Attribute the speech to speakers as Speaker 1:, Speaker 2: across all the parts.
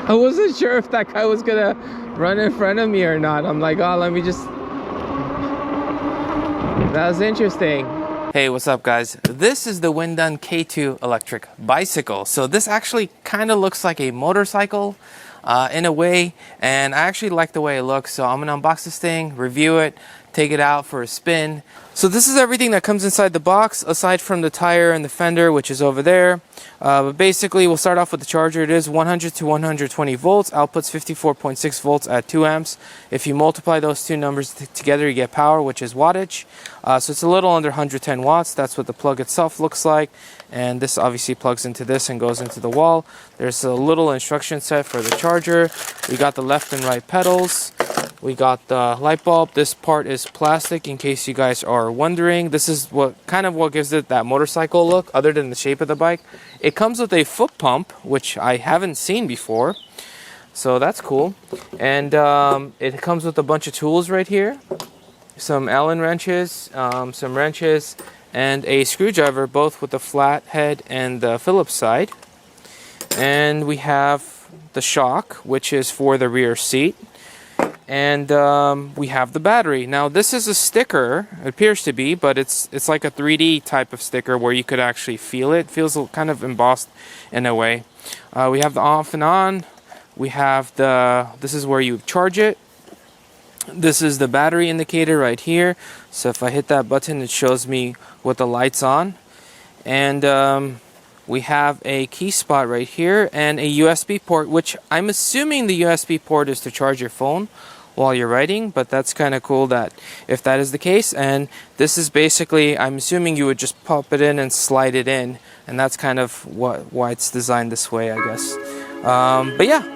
Speaker 1: I wasn't sure if that guy was gonna run in front of me or not. I'm like, oh, let me just... That was interesting. Hey, what's up guys? This is the WINDONE K2 electric bicycle. So this actually kind of looks like a motorcycle in a way, and I actually like the way it looks. So I'm gonna unbox this thing, review it, take it out for a spin. So this is everything that comes inside the box, aside from the tire and the fender, which is over there. But basically, we'll start off with the charger. It is 100 to 120 volts, outputs 54.6 volts at 2 amps. If you multiply those two numbers together, you get power, which is wattage. So it's a little under 110 watts. That's what the plug itself looks like. And this obviously plugs into this and goes into the wall. There's a little instruction set for the charger. We got the left and right pedals. We got the light bulb. This part is plastic, in case you guys are wondering. This is what gives it that motorcycle look, other than the shape of the bike. It comes with a foot pump, which I haven't seen before, so that's cool. And it comes with a bunch of tools right here, some Allen wrenches, some wrenches, and a screwdriver, both with the flat head and the Phillips side. And we have the shock, which is for the rear seat. And we have the battery. Now this is a sticker, it appears to be, but it's like a 3D type of sticker where you could actually feel it. It feels kind of embossed in a way. We have the off and on. We have this is where you charge it. This is the battery indicator right here. So if I hit that button, it shows me with the lights on. And we have a key spot right here and a USB port, which I'm assuming the USB port is to charge your phone while you're riding, but that's kind of cool that if that is the case. And this is basically, I'm assuming you would just pop it in and slide it in, and that's kind of why it's designed this way, I guess. But yeah.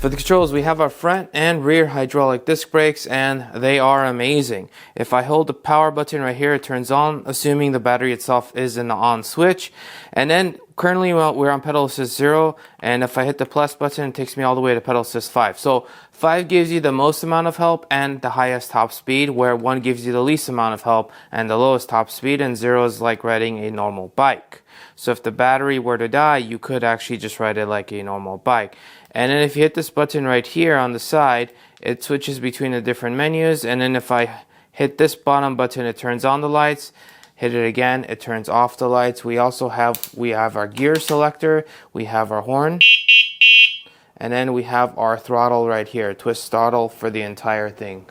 Speaker 1: For the controls, we have our front and rear hydraulic disc brakes, and they are amazing. If I hold the power button right here, it turns on, assuming the battery itself is in the on switch. And then currently we're on pedal assist 0, and if I hit the plus button, it takes me all the way to pedal assist 5. So 5 gives you the most amount of help and the highest top speed, where 1 gives you the least amount of help and the lowest top speed, and 0 is like riding a normal bike. So if the battery were to die, you could actually just ride it like a normal bike. And then if you hit this button right here on the side, it switches between the different menus. And then if I hit this bottom button, it turns on the lights. Hit it again, it turns off the lights. We have our gear selector, we have our horn, and then we have our throttle right here, twist throttle for the entire thing.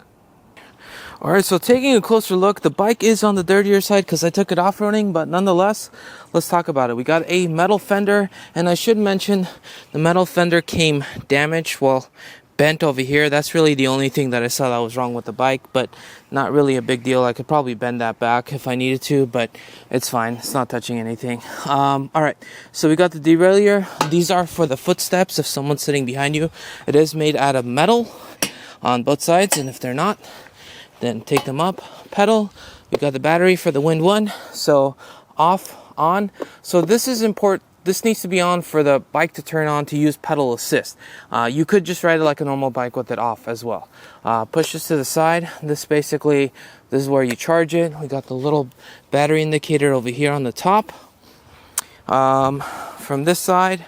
Speaker 1: Alright, so taking a closer look, the bike is on the dirtier side because I took it off-roading, but nonetheless, let's talk about it. We got a metal fender, and I should mention the metal fender came damaged, well, bent over here. That's really the only thing that I saw that was wrong with the bike, but not really a big deal. I could probably bend that back if I needed to, but it's fine. It's not touching anything. Alright, so we got the derailleur. These are for the footsteps if someone's sitting behind you. It is made out of metal on both sides, and if they're not, then take them up. Pedal, we got the battery for the Wind One, so off, on. So this is important. This needs to be on for the bike to turn on to use pedal assist. You could just ride it like a normal bike with it off as well. Push this to the side. This is where you charge it. We got the little battery indicator over here on the top. From this side,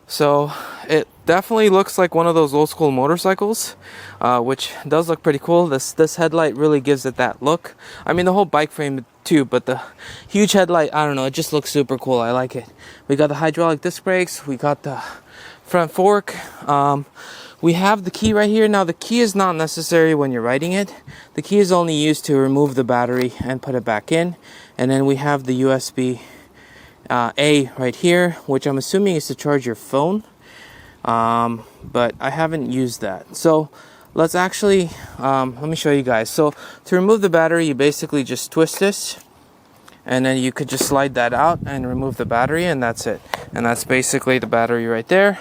Speaker 1: so it definitely looks like one of those old school motorcycles, which does look pretty cool. This headlight really gives it that look. I mean, the whole bike frame too, but the huge headlight, I don't know, it just looks super cool. I like it. We got the hydraulic disc brakes, we got the front fork, we have the key right here. Now the key is not necessary when you're riding it. The key is only used to remove the battery and put it back in. And then we have the USB A right here, which I'm assuming is to charge your phone, but I haven't used that. So let's actually, let me show you guys. So to remove the battery, you basically just twist this, and then you could just slide that out and remove the battery, and that's it. And that's basically the battery right there.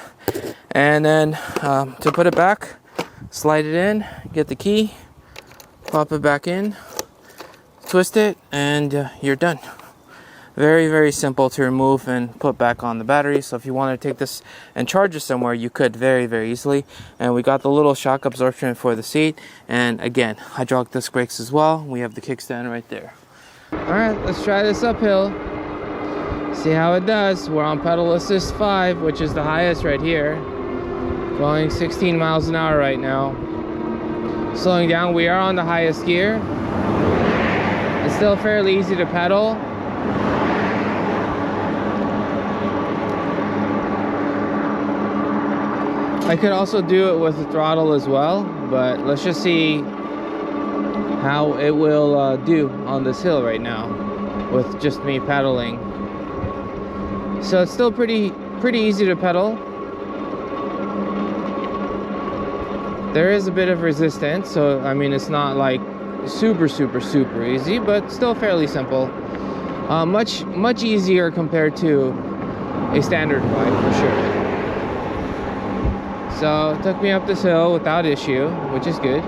Speaker 1: And then to put it back, slide it in, get the key, pop it back in, twist it, and you're done. Very, very simple to remove and put back on the battery. So if you want to take this and charge it somewhere, you could very, very easily. And we got the little shock absorption for the seat. And again, hydraulic disc brakes as well. We have the kickstand right there. All right, let's try this uphill. See how it does. We're on pedal assist 5, which is the highest right here. Going 16 miles an hour right now. Slowing down, we are on the highest gear. It's still fairly easy to pedal. I could also do it with the throttle as well, but let's just see how it will do on this hill right now with just me pedaling. So it's still pretty easy to pedal. There is a bit of resistance, so I mean it's not like super easy, but still fairly simple. Much easier compared to a standard bike for sure. So it took me up this hill without issue, which is good.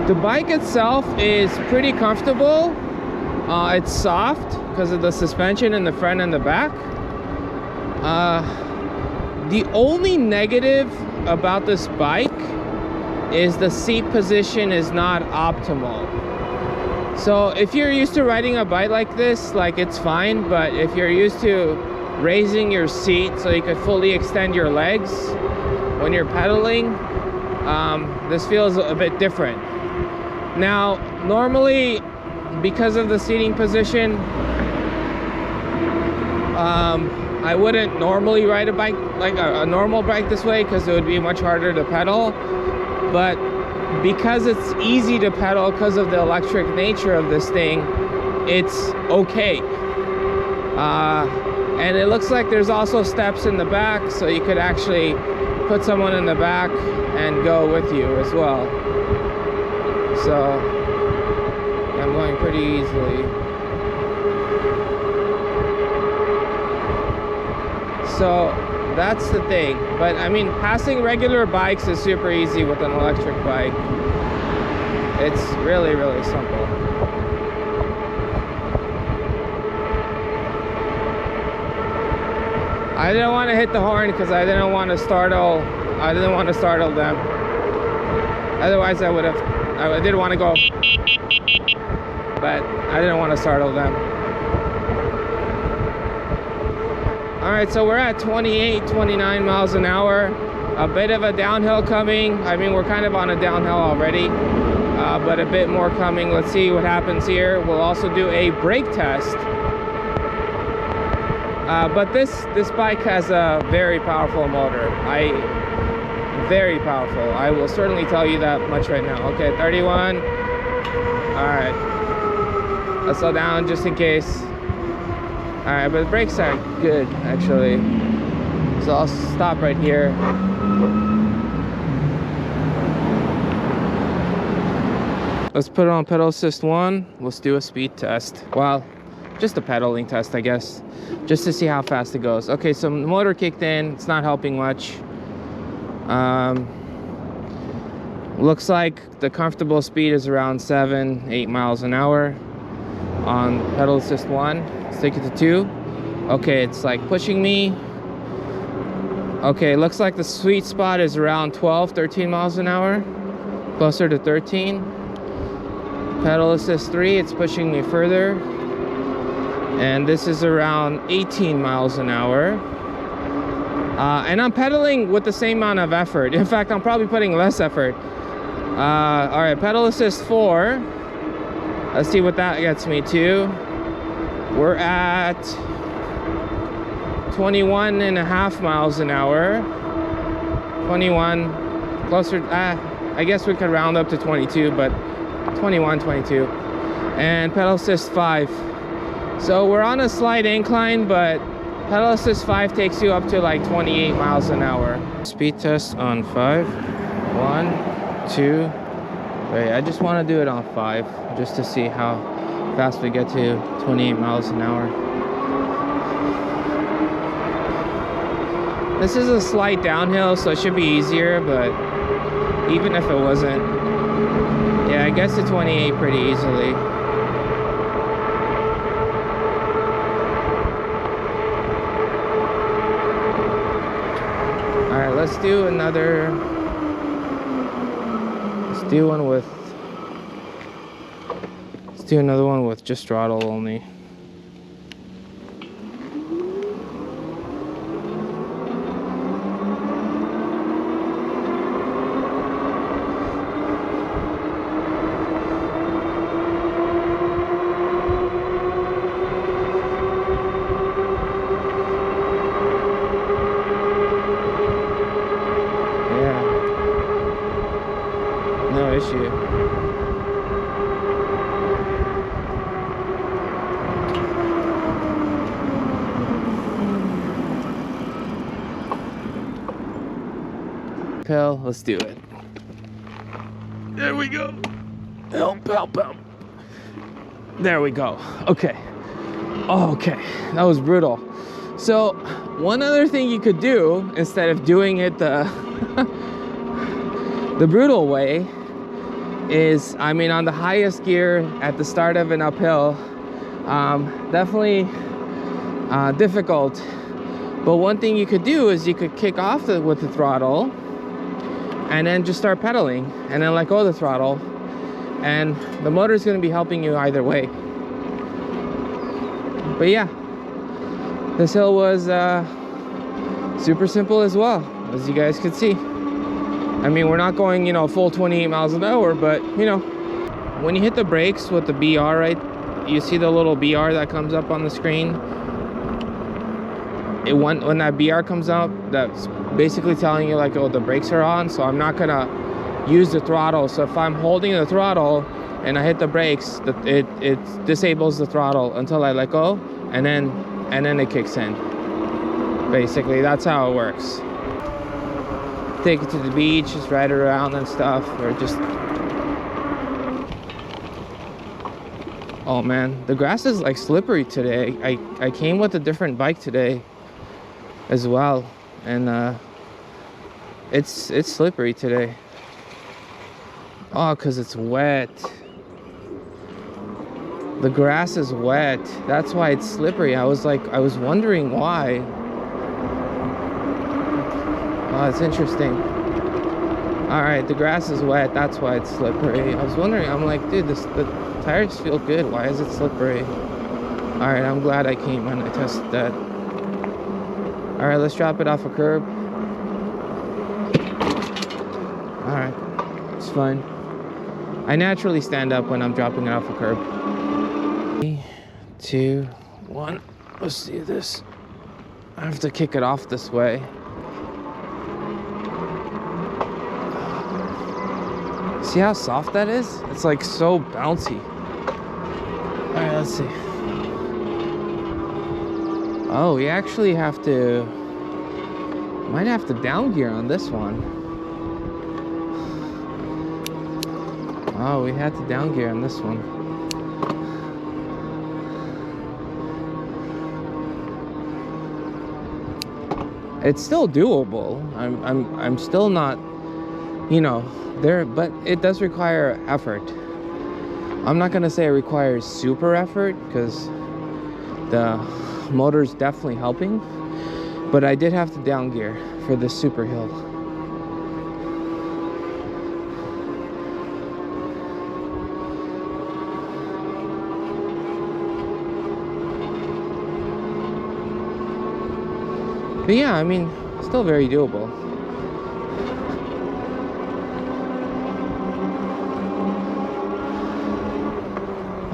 Speaker 1: The bike itself is pretty comfortable. It's soft because of the suspension in the front and the back. The only negative about this bike is the seat position is not optimal. So if you're used to riding a bike like this, like it's fine, but if you're used to raising your seat so you could fully extend your legs when you're pedaling, this feels a bit different. Now, normally, because of the seating position, I wouldn't normally ride a bike like a normal bike this way because it would be much harder to pedal. But because it's easy to pedal because of the electric nature of this thing, it's okay. And it looks like there's also steps in the back, so you could actually put someone in the back and go with you as well. So I'm going pretty easily. So that's the thing. But I mean, passing regular bikes is super easy with an electric bike. It's really simple. I didn't want to hit the horn because I didn't want to startle them. Otherwise I did want to go, but I didn't want to startle them. All right, so we're at 28, 29 miles an hour. A bit of a downhill coming. I mean, we're kind of on a downhill already, but a bit more coming. Let's see what happens here. We'll also do a brake test. But this bike has a very powerful motor. Very powerful. I will certainly tell you that much right now. Okay, 31. All right. Let's slow down just in case. All right, but the brakes are good actually. So I'll stop right here. Let's put it on pedal assist 1. Let's do a speed test. Well, just a pedaling test, I guess, just to see how fast it goes. Okay, so the motor kicked in. It's not helping much. Looks like the comfortable speed is around 7-8 miles an hour on pedal assist 1. Let's take it to 2. Okay, it's like pushing me. Okay, looks like the sweet spot is around 12-13 miles an hour, closer to 13. Pedal assist 3, it's pushing me further, and this is around 18 miles an hour. And I'm pedaling with the same amount of effort. In fact, I'm probably putting less effort. All right, pedal assist 4. Let's see what that gets me to. We're at 21.5 miles an hour. 21, closer. I guess we could round up to 22, but 21, 22. And pedal assist 5. So we're on a slight incline, but pedal assist 5 takes you up to like 28 miles an hour. Speed test on 5. 1, 2. Wait, I just want to do it on 5 just to see how fast we get to 28 miles an hour. This is a slight downhill, so it should be easier, but even if it wasn't, yeah, I guess to 28 pretty easily. All right, let's do another. Let's do another one with just throttle only. No issue. Pill, let's do it. There we go. Help, help, help. There we go. Okay. Oh, okay. That was brutal. So, one other thing you could do instead of doing it the the brutal way is, I mean, on the highest gear at the start of an uphill, definitely difficult. But one thing you could do is you could kick off with the throttle and then just start pedaling and then let go of the throttle, and the motor is going to be helping you either way. But yeah, this hill was super simple as well, as you guys could see. I mean, we're not going, you know, full 28 miles an hour, but, you know, when you hit the brakes with the BR, right, you see the little BR that comes up on the screen. When that BR comes up, that's basically telling you, like, oh, the brakes are on, so I'm not gonna use the throttle. So if I'm holding the throttle and I hit the brakes, it disables the throttle until I let go, and then it kicks in. Basically, that's how it works. Take it to the beach, just ride around and stuff, or just... Oh man, the grass is like slippery today. I came with a different bike today as well, and it's slippery today. Oh, because it's wet. The grass is wet. That's why it's slippery. I was wondering why. Oh, it's interesting. All right, the grass is wet. That's why it's slippery. I was wondering. I'm like, dude, the tires feel good. Why is it slippery? All right, I'm glad I came and I tested that. All right, let's drop it off a curb. All right, it's fine. I naturally stand up when I'm dropping it off a curb. 3, 2, 1. Let's do this. I have to kick it off this way. See how soft that is? It's like so bouncy. All right, let's see. Oh, we actually have to, might have to down gear on this one. Oh, we had to down gear on this one. It's still doable. I'm still not, you know, there, but it does require effort. I'm not gonna say it requires super effort because the motor's definitely helping, but I did have to down gear for this super hill. But yeah, I mean, still very doable.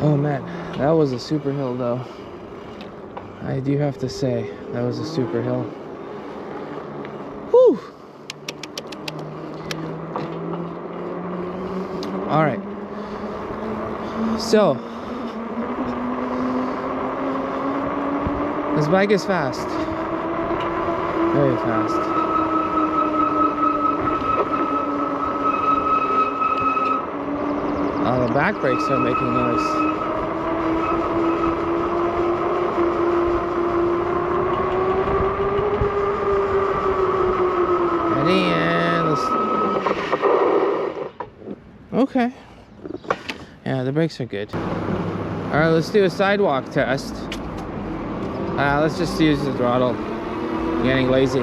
Speaker 1: Oh man, that was a super hill though. I do have to say, that was a super hill. Whew! Alright. So, this bike is fast. Very fast. Oh, the back brakes are making noise. Ready, and let's... Okay. Yeah, the brakes are good. Alright, let's do a sidewalk test. Let's just use the throttle. Getting lazy.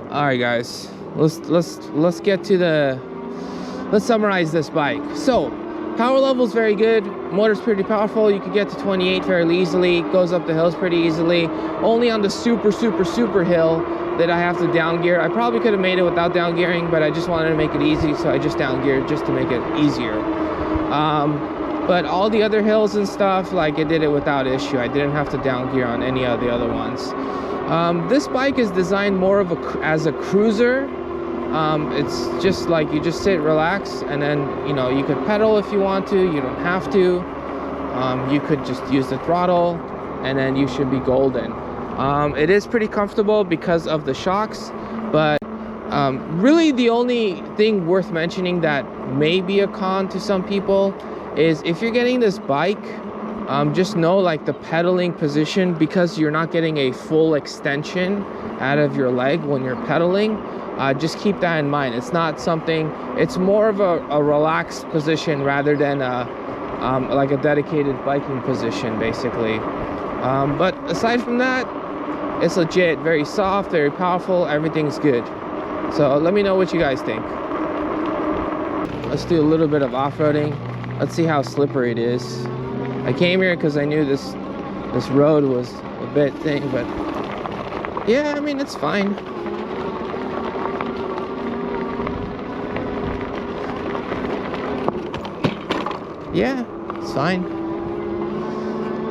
Speaker 1: All right, guys. Let's get to the. Let's summarize this bike. So, power level is very good. Motor's pretty powerful. You can get to 28 fairly easily. Goes up the hills pretty easily. Only on the super hill that I have to down gear. I probably could have made it without down gearing, but I just wanted to make it easy, so I just down geared just to make it easier. But all the other hills and stuff, like, it did it without issue. I didn't have to down gear on any of the other ones. This bike is designed more of as a cruiser. It's just like you just sit, relax, and then, you know, you could pedal if you want to. You don't have to. You could just use the throttle, and then you should be golden. It is pretty comfortable because of the shocks, but really the only thing worth mentioning that may be a con to some people is if you're getting this bike, just know, like, the pedaling position, because you're not getting a full extension out of your leg when you're pedaling. Just keep that in mind. It's not something, it's more of a relaxed position rather than like a dedicated biking position, basically. But aside from that, it's legit, very soft, very powerful, everything's good. So let me know what you guys think. Let's do a little bit of off-roading. Let's see how slippery it is. I came here because I knew this road was a bit thing, but yeah, I mean, it's fine. Yeah, it's fine.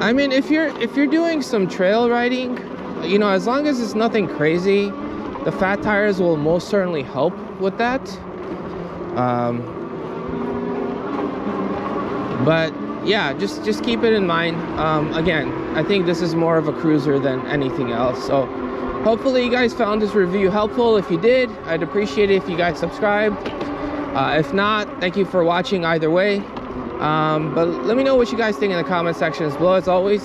Speaker 1: I mean, if you're doing some trail riding, you know, as long as it's nothing crazy, the fat tires will most certainly help with that. But yeah, just keep it in mind. Again, I think this is more of a cruiser than anything else. So hopefully you guys found this review helpful. If you did, I'd appreciate it if you guys subscribed. If not, thank you for watching either way. But let me know what you guys think in the comment sections below, as always.